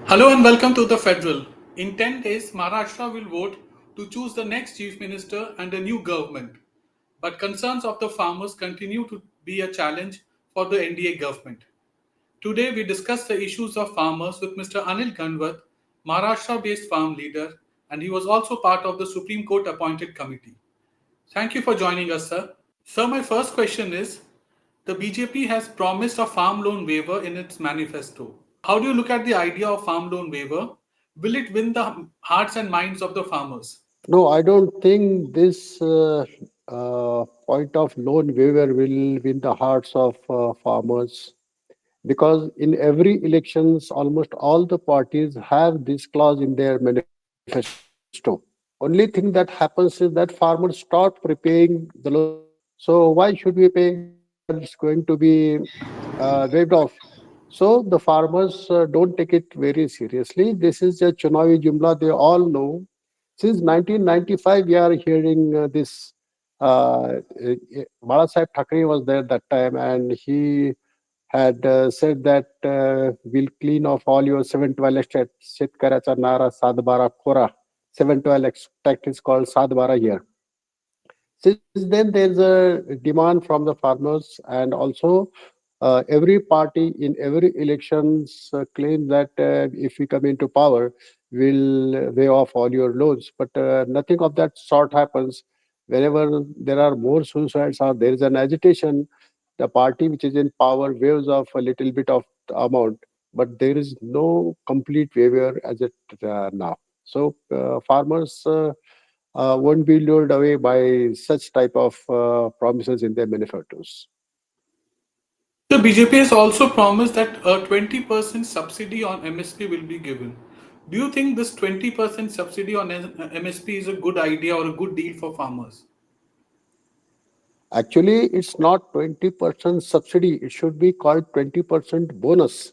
Hello and welcome to the Federal. In 10 days, Maharashtra will vote to choose the next chief minister and a new government. But concerns of the farmers continue to be a challenge for the NDA government. Today, we discuss the issues of farmers with Mr. Anil Ghanwat, Maharashtra based farm leader, and he was also part of the Supreme Court appointed committee. Thank you for joining us, sir. Sir, my first question is the BJP has promised a farm loan waiver in its manifesto. How do you look at the idea of farm loan waiver? Will it win the hearts and minds of the farmers? No, I don't think this point of loan waiver will win the hearts of farmers because in every elections, almost all the parties have this clause in their manifesto. Only thing that happens is that farmers start repaying the loans. So why should we pay when it's going to be waived off? So the farmers don't take it very seriously. This is a Chunavi Jumla. They all know. Since 1995, we are hearing this. Bala Sahib Thackeray was there that time, and he had said that we'll clean off all your 712 estates. Shetkaracha Nara Sadbara Kora. 712 extract is called Sadbara here. Since then, there's a demand from the farmers, and also every party in every elections claim that if we come into power, we'll waive off all your loans. But nothing of that sort happens. Whenever there are more suicides or there is an agitation, the party which is in power waives off a little bit of the amount, but there is no complete waiver as it now. So farmers won't be lured away by such type of promises in their manifestos. The BJP has also promised that a 20% subsidy on MSP will be given. Do you think this 20% subsidy on MSP is a good idea or a good deal for farmers? Actually, it's not 20% subsidy. It should be called 20% bonus.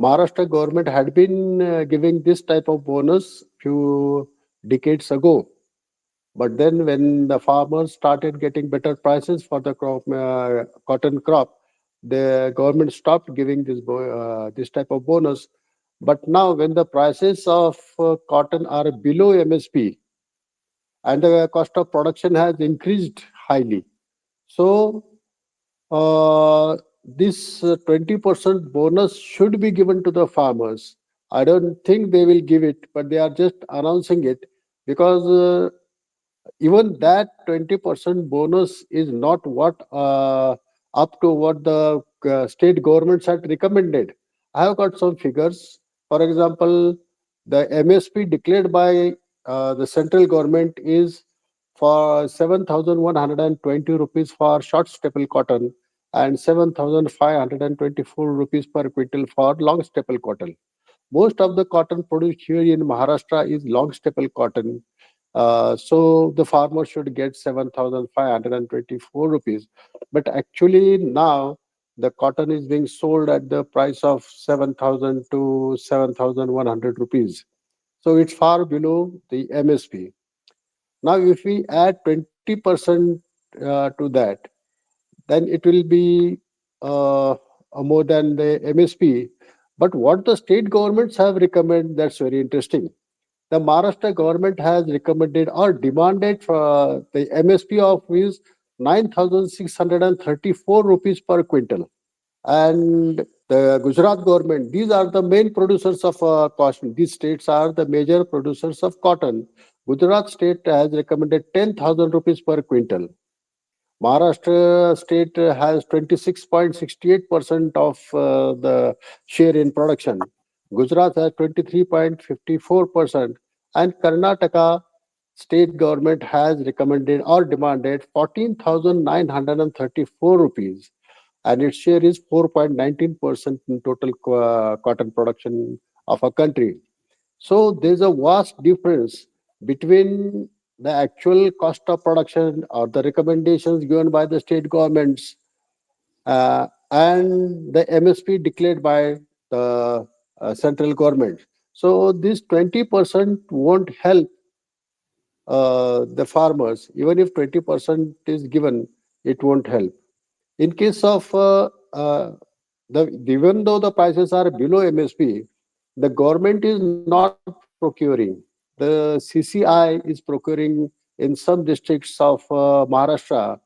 Maharashtra government had been giving this type of bonus few decades ago. But then when the farmers started getting better prices for the cotton crop, the government stopped giving this type of bonus. But now when the prices of cotton are below MSP and the cost of production has increased highly, so this 20% bonus should be given to the farmers. I don't think they will give it, but they are just announcing it because even that 20% bonus is not what up to what the state governments had recommended. I have got some figures. For example, the MSP declared by the central government is for 7,120 rupees for short staple cotton and 7,524 rupees per quintal for long staple cotton. Most of the cotton produced here in Maharashtra is long staple cotton, so the farmer should get 7,524 rupees. But actually now the cotton is being sold at the price of 7,000 to 7,100 rupees. So it's far below the MSP. Now if we add 20% to that, then it will be more than the MSP. But what the state governments have recommended, that's very interesting. The Maharashtra government has recommended or demanded for the MSP of is 9,634 rupees per quintal. And the Gujarat government, these are the main producers of cotton. These states are the major producers of cotton. Gujarat state has recommended 10,000 rupees per quintal. Maharashtra state has 26.68% of the share in production. Gujarat has 23.54%, and Karnataka state government has recommended or demanded 14,934 rupees, and its share is 4.19% in total cotton production of a country. So there's a vast difference between the actual cost of production or the recommendations given by the state governments and the MSP declared by the central government. So this 20% won't help the farmers. Even if 20% is given, it won't help. In case of even though the prices are below MSP, The government is not procuring. The CCI is procuring in some districts of Maharashtra.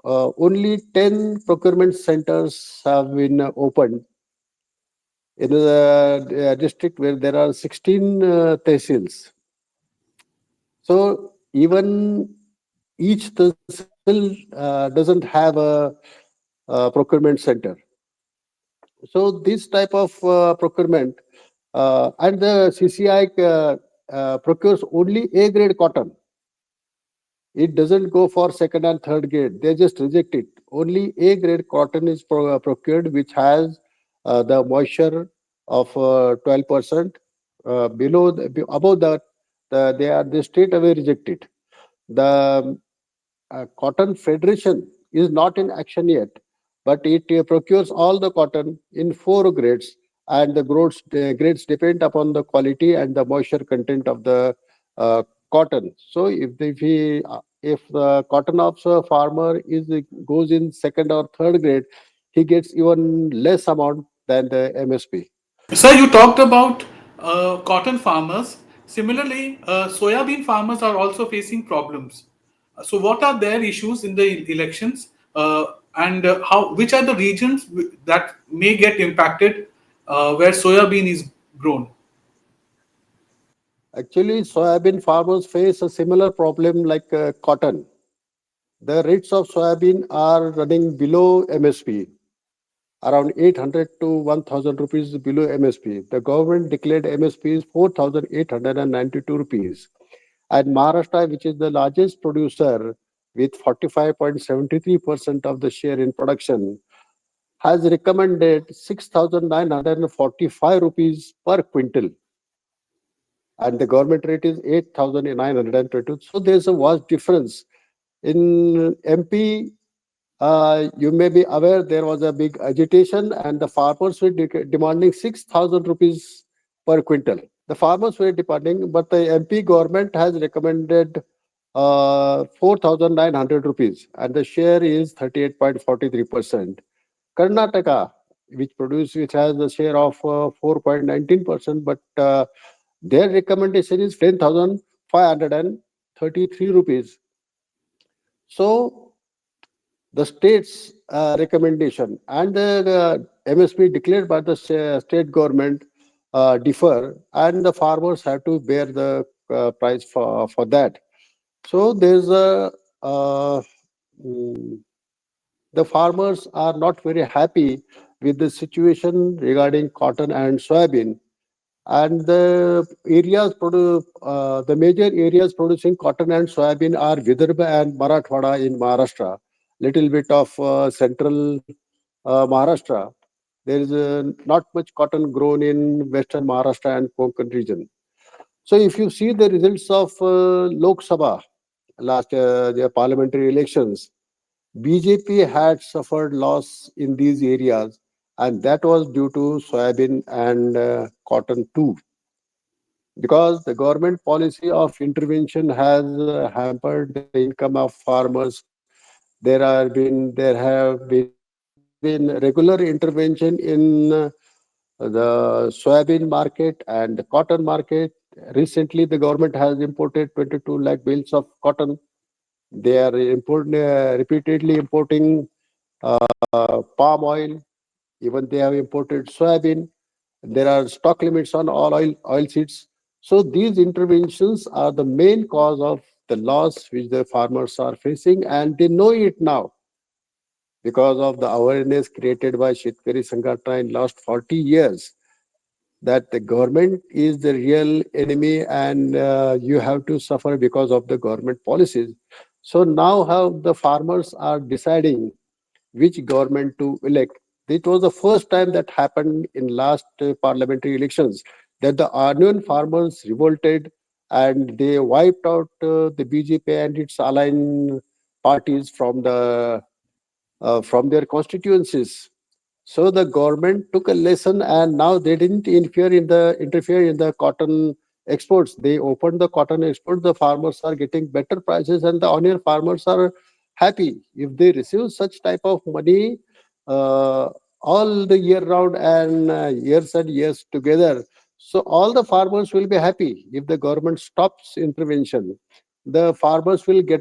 Only 10 procurement centers have been opened in the district where there are 16 tehsils. So even each tehsil doesn't have a procurement center. So this type of procurement and the CCI procures only A grade cotton. It doesn't go for second and third grade. They just reject it. Only A grade cotton is procured, which has the moisture of 12%. Above that, they straight away reject it. The Cotton Federation is not in action yet, but it procures all the cotton in four grades, and the grades depend upon the quality and the moisture content of the cotton. So if the cotton of a farmer is goes in second or third grade, he gets even less amount than the MSP. Sir, you talked about cotton farmers. Similarly, soybean farmers are also facing problems. So, what are their issues in the elections, and how? Which are the regions that may get impacted where soybean is grown? Actually, soybean farmers face a similar problem like cotton. The rates of soybean are running below MSP, around 800 to 1000 rupees below MSP. The government declared MSP is 4892 rupees. And Maharashtra, which is the largest producer with 45.73% of the share in production, has recommended 6945 rupees per quintal, and the government rate is 8922. So there's a vast difference. In MP, you may be aware there was a big agitation, and the farmers were demanding 6,000 rupees per quintal. The farmers were demanding, but the MP government has recommended 4,900 rupees, and the share is 38.43%. Karnataka, which has a share of 4.19%, but their recommendation is 10,533 rupees. So the state's recommendation and the MSP declared by the state government differ, and the farmers have to bear the price for that. So there's a mm, the farmers are not very happy with the situation regarding cotton and soybean, and the major areas producing cotton and soybean are Vidarbha and Marathwada in Maharashtra, little bit of central Maharashtra. There is not much cotton grown in western Maharashtra and Konkan region. So if you see the results of Lok Sabha last the parliamentary elections, BJP had suffered loss in these areas, and that was due to soybean and cotton too, because the government policy of intervention has hampered the income of farmers. There have been regular intervention in the soybean market and the cotton market. Recently, the government has imported 22 lakh bales of cotton. They are repeatedly importing palm oil. Even they have imported soybean. There are stock limits on all oil seeds. So these interventions are the main cause of the loss which the farmers are facing, and they know it now because of the awareness created by Shetkari Sangatna in last 40 years, that the government is the real enemy, and you have to suffer because of the government policies. So now how the farmers are deciding which government to elect. It was the first time that happened in last parliamentary elections, that the Armenian farmers revolted and they wiped out the BJP and its aligned parties from their constituencies. So the government took a lesson, and now they didn't interfere in the cotton exports. They opened the cotton exports. The farmers are getting better prices, and the onion farmers are happy if they receive such type of money uh, all the year round and years together. So all the farmers will be happy if the government stops intervention. The farmers will get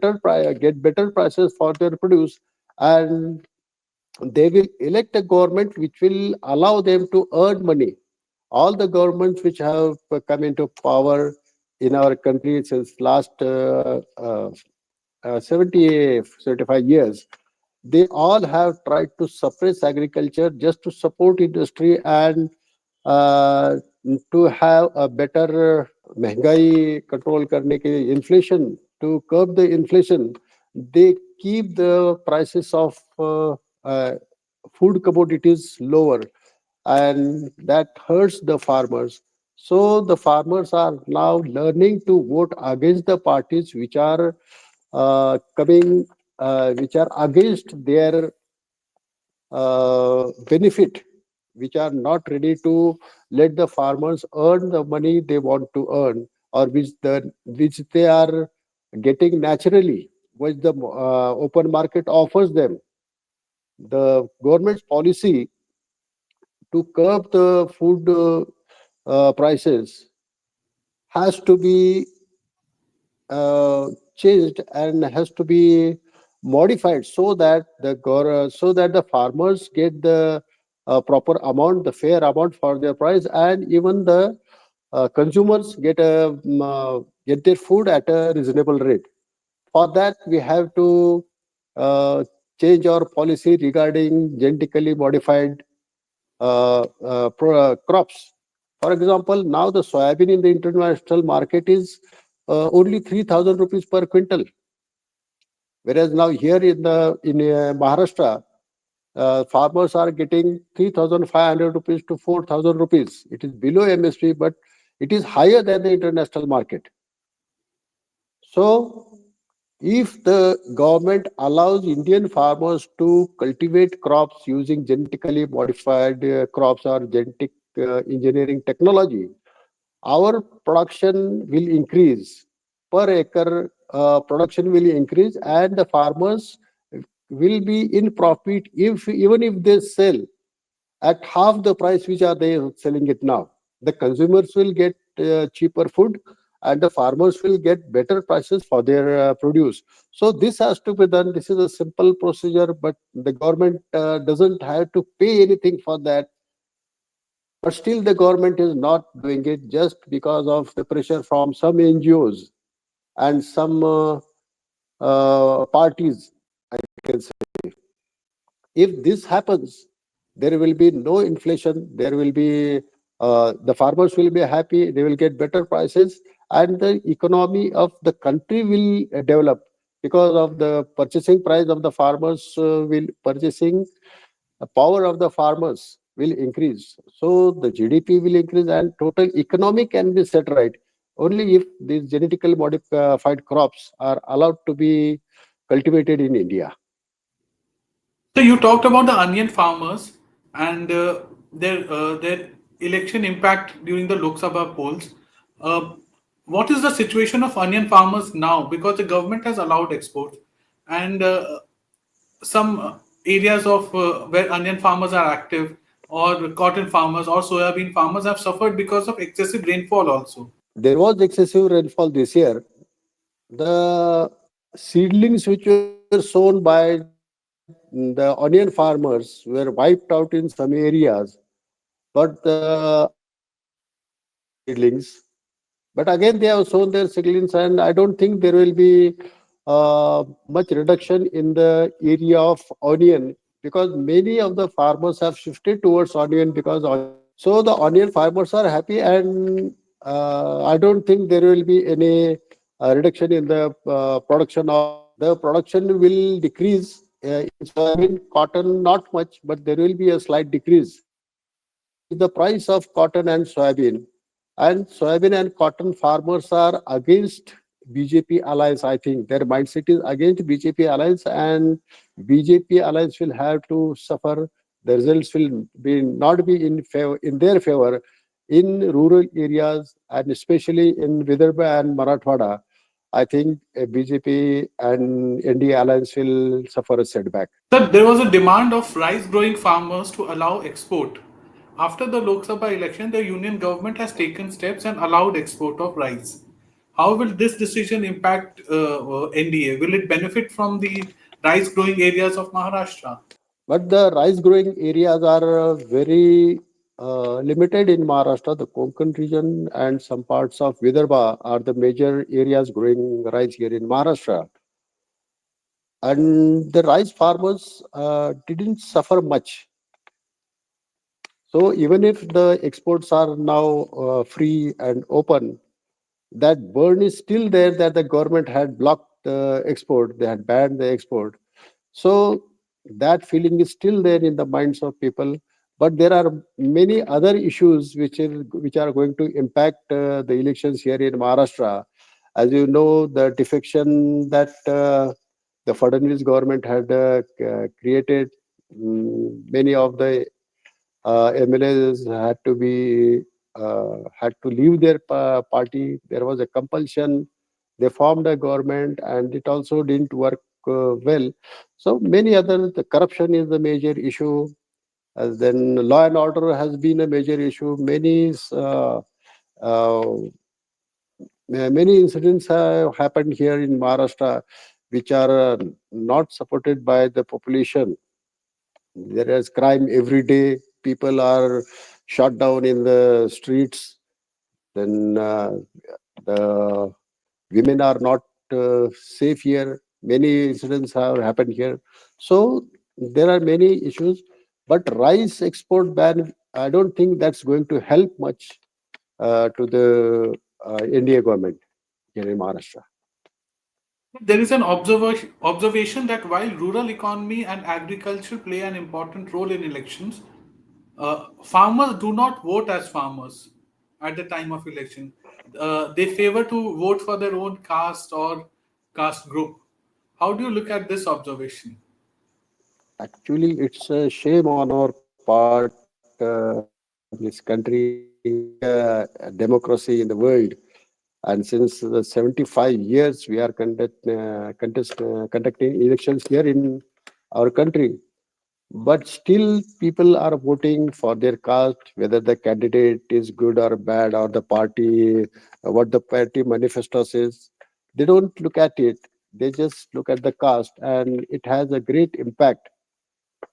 better prices for their produce, and they will elect a government which will allow them to earn money. All the governments which have come into power in our country since last 75 years, they all have tried to suppress agriculture just to support industry and uh, to have a better महंगाई control करने के inflation, to curb the inflation. They keep the prices of uh, food commodities lower, and that hurts the farmers. So the farmers are now learning to vote against the parties which are which are against their benefit, which are not ready to let the farmers earn the money they want to earn, or which they are getting naturally, which the open market offers them. The government's policy to curb the food prices has to be changed and has to be modified so that so that the farmers get the proper amount, the fair amount for their price, and even the consumers get their food at a reasonable rate. For that, we have to uh, change our policy regarding genetically modified crops. For example, now the soybean in the international market is only 3,000 rupees per quintal, whereas now here in Maharashtra, farmers are getting 3,500 rupees to 4,000 rupees. It is below MSP, but it is higher than the international market. So, if the government allows Indian farmers to cultivate crops using genetically modified crops or genetic engineering technology, our production will increase. Per acre production will increase, and the farmers will be in profit if even if they sell at half the price which are they selling it now. The consumers will get cheaper food, and the farmers will get better prices for their produce. So this has to be done. This is a simple procedure, but the government doesn't have to pay anything for that. But still, the government is not doing it just because of the pressure from some NGOs and some parties, I can say. If this happens, there will be no inflation. There will be the farmers will be happy. They will get better prices, and the economy of the country will develop because of the purchasing price of the farmers will purchasing power of the farmers will increase. So the GDP will increase, and total economy can be set right only if these genetically modified crops are allowed to be cultivated in India. So you talked about the onion farmers and their election impact during the Lok Sabha polls. Uh, what is the situation of onion farmers now? Because the government has allowed exports, and some areas of where onion farmers are active, or cotton farmers or soybean farmers have suffered because of excessive rainfall also. There was excessive rainfall this year. The seedlings which were sown by the onion farmers were wiped out in some areas, but others have sown their seedlings. But again, they have sown their seedlings, and I don't think there will be much reduction in the area of onion because many of the farmers have shifted towards onion because so the onion farmers are happy, and I don't think there will be any reduction in the production of the production will decrease in soybean, cotton not much, but there will be a slight decrease. But if the price of cotton and soybean and cotton farmers are against BJP alliance, I think their mindset is against BJP alliance, and BJP alliance will have to suffer. The results will be not be in their favor in rural areas, and especially in Vidarbha and Marathwada. I think BJP and NDA alliance will suffer a setback. So there was a demand of rice growing farmers to allow export. After the Lok Sabha election, the union government has taken steps and allowed export of rice. How will this decision impact NDA? Will it benefit from the rice growing areas of Maharashtra? But the rice growing areas are very limited in Maharashtra. The Konkan region and some parts of Vidarbha are the major areas growing rice here in Maharashtra. And the rice farmers didn't suffer much. So even if the exports are now free and open, that burn is still there that the government had blocked the export, they had banned the export. So that feeling is still there in the minds of people. But there are many other issues which are going to impact the elections here in Maharashtra. As you know, the defection that the Fadnavis government had created, many of the MLAs had to leave their party. There was a compulsion. They formed a government, and it also didn't work well. So many other. The corruption is the major issue. As then law and order has been a major issue. Uh, Many incidents have happened here in Maharashtra, which are not supported by the population. There is crime every day. People are shot down in the streets. Then the women are not safe here. Many incidents have happened here. So there are many issues. But rice export ban, I don't think that's going to help much to the India government here in Maharashtra. There is an observation that while rural economy and agriculture play an important role in elections, farmers do not vote as farmers at the time of election. They favor to vote for their own caste or caste group. How do you look at this observation? Actually, it's a shame on our part. This country is a democracy in the world, and since the 75 years we are conducting elections here in our country. But still, people are voting for their caste, whether the candidate is good or bad, or the party, what the party manifesto says. They don't look at it. They just look at the caste, and it has a great impact,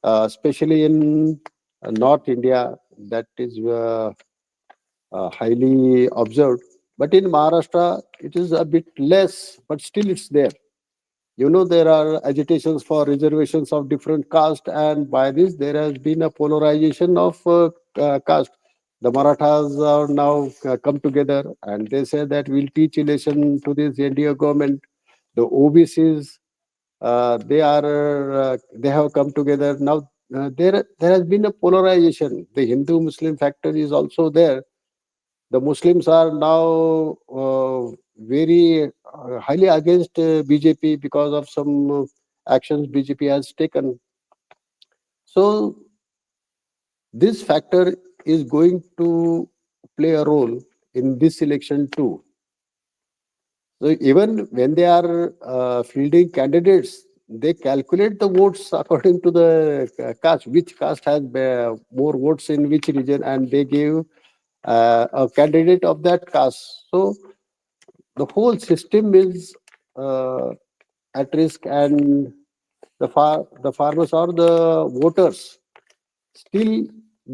especially in North India. That is highly observed. But in Maharashtra, it is a bit less, but still it's there. You know, there are agitations for reservations of different caste, and by this there has been a polarization of caste. The Marathas are now come together, and they say that we'll teach relation to this NDA government. The OBCs, they have come together now. There has been a polarization. The Hindu Muslim factor is also there. The Muslims are now very highly against BJP because of some actions BJP has taken. So this factor is going to play a role in this election too. So even when they are fielding candidates, they calculate the votes according to the caste, which caste has more votes in which region, and they give a candidate of that caste. So the whole system is uh, at risk, and the farmers or the voters still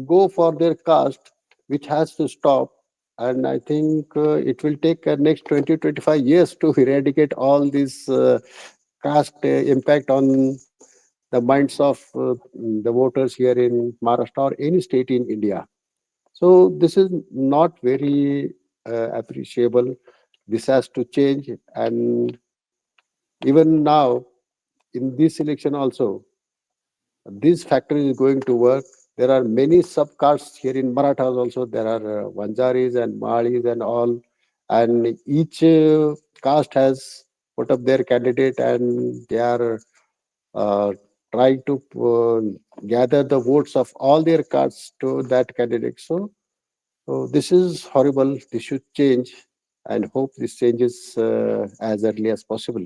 go for their caste, which has to stop. And I think it will take next 20-25 years to eradicate all this caste impact on the minds of the voters here in Maharashtra or any state in India. So this is not very appreciable. This has to change. And even now, in this election also, this factory is going to work. There are many subcastes here in Marathas also. There are Vanjaris and Mahalis and all. And each caste has put up their candidate, and they are uh, trying to gather the votes of all their castes to that candidate. So this is horrible. This should change, and hope this changes as early as possible.